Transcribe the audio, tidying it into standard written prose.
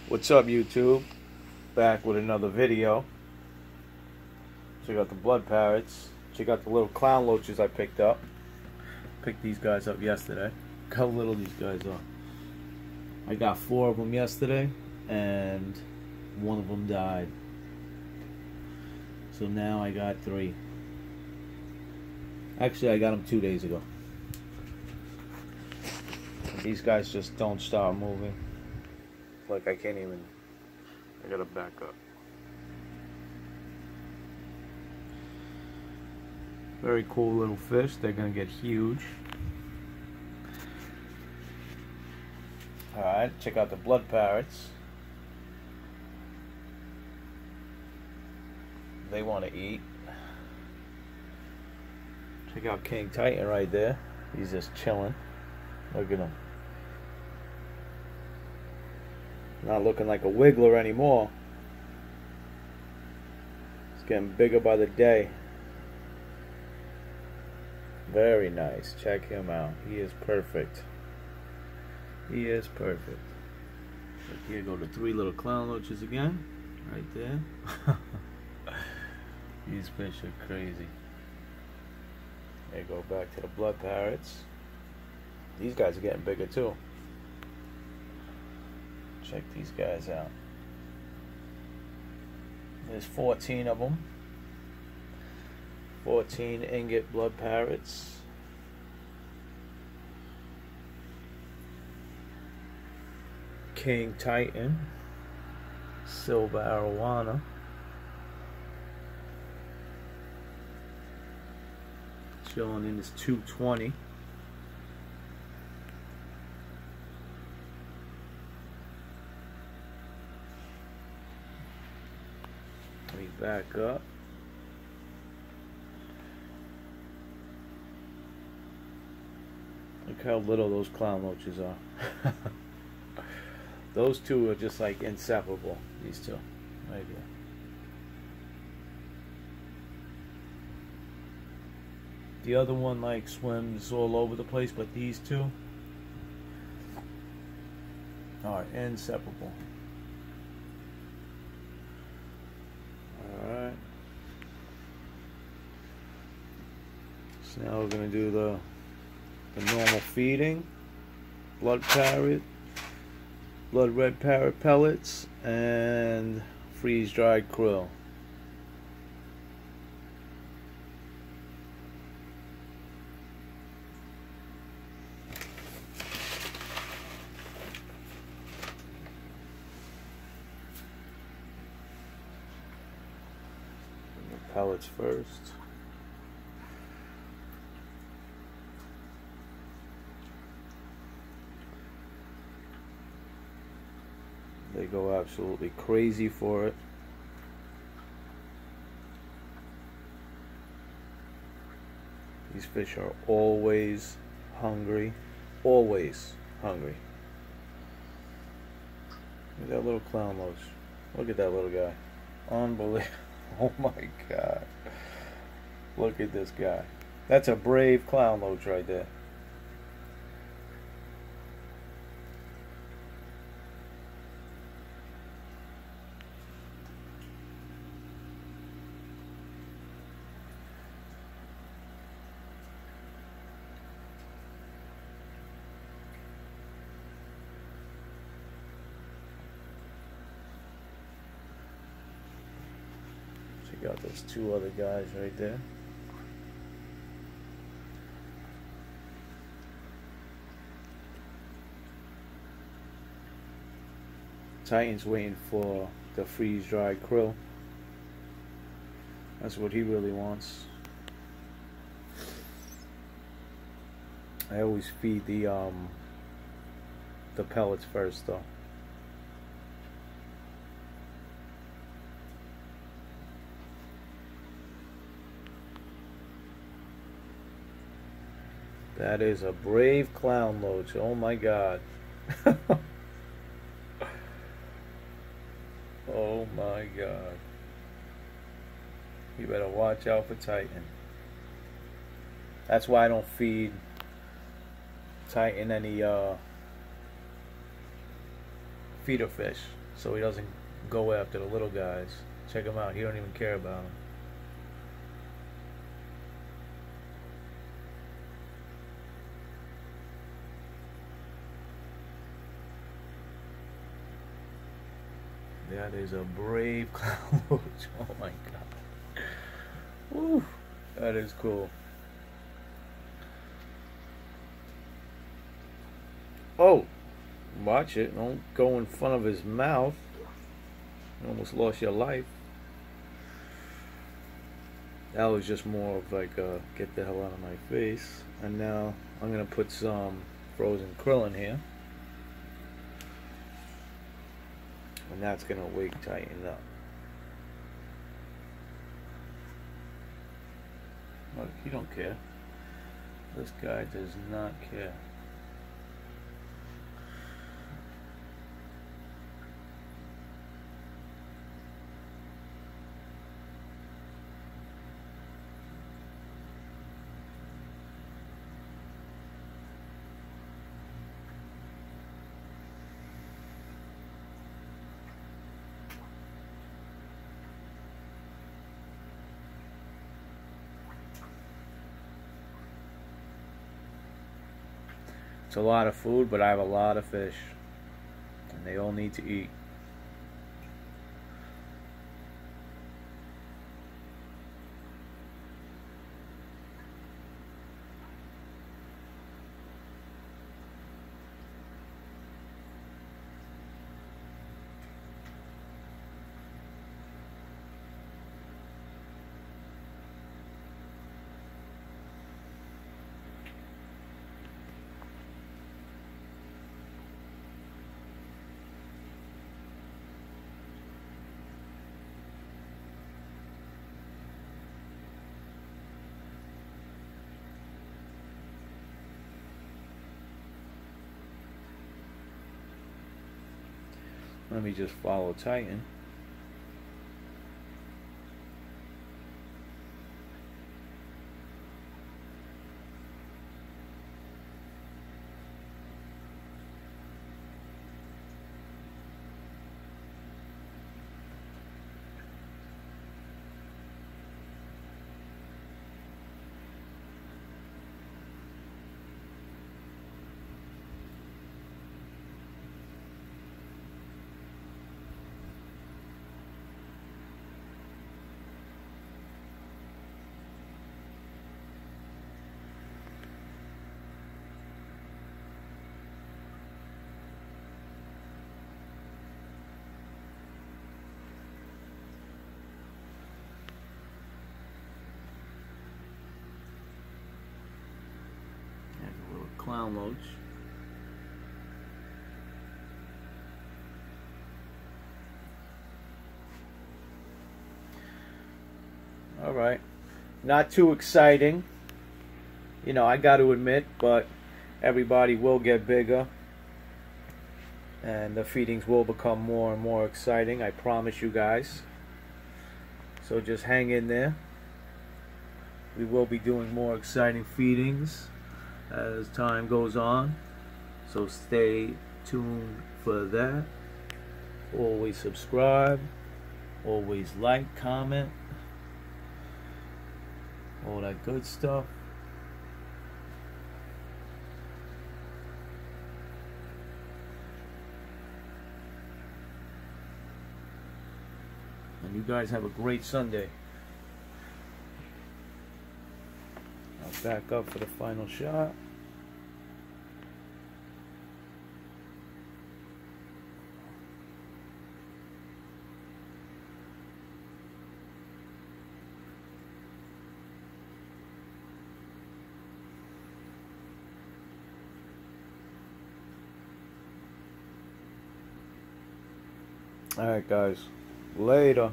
What's up, YouTube? Back with another video. Check out the blood parrots. Check out the little clown loaches I picked up. Picked these guys up yesterday. Look how little these guys are. I got 4 of them yesterday, and one of them died. So now I got 3. Actually, I got them 2 days ago. These guys just don't start moving. Like I can't even. I gotta back up. Very cool little fish. They're gonna get huge. Alright, check out the blood parrots. They want to eat. Check out King Titan right there. He's just chilling. Look at him. Not looking like a wiggler anymore. It's getting bigger by the day. Very nice. Check him out. He is perfect. He is perfect. Look, here go the 3 little clown loaches again. Right there. These fish are crazy. There, go back to the blood parrots. These guys are getting bigger too. Check these guys out. There's 14 of them. 14 ingot blood parrots. King Titan. Silver AROWANA. Showing in his 220. Let me back up. Look how little those clown loaches are. Those 2 are just like inseparable. These 2 right here. The other one like swims all over the place, but these 2 are inseparable. Alright. So now we're going to do the normal feeding. Blood parrot, blood red parrot pellets, and freeze-dried krill. Pellets first. They go absolutely crazy for it. These fish are always hungry. Always hungry. Look at that little clown loach. Look at that little guy. Unbelievable. Oh my God. Look at this guy. That's a brave clown loach right there. Got those 2 other guys right there. Titan's waiting for the freeze-dried krill. That's what he really wants. I always feed the pellets first though. That is a brave clown loach. Oh my God. Oh my God. You better watch out for Titan. That's why I don't feed Titan any feeder fish. so he doesn't go after the little guys. Check him out. He don't even care about them. That is a brave clown loach. Oh my god. Woo. That is cool. Oh, watch it. Don't go in front of his mouth. You almost lost your life. That was just more of like a get the hell out of my face. And now I'm going to put some frozen krill in here. And that's going to wake tighten up. Look, he don't care. This guy does not care. It's a lot of food, but I have a lot of fish, and they all need to eat. Let me just follow Titan. Clown loach. All right, not too exciting, you know, I got to admit, but everybody will get bigger and the feedings will become more and more exciting, I promise you guys. So just hang in there. We will be doing more exciting feedings as time goes on, so stay tuned for that. Always subscribe, always like, comment, all that good stuff. And you guys have a great Sunday. I'll back up for the final shot. Alright guys, later.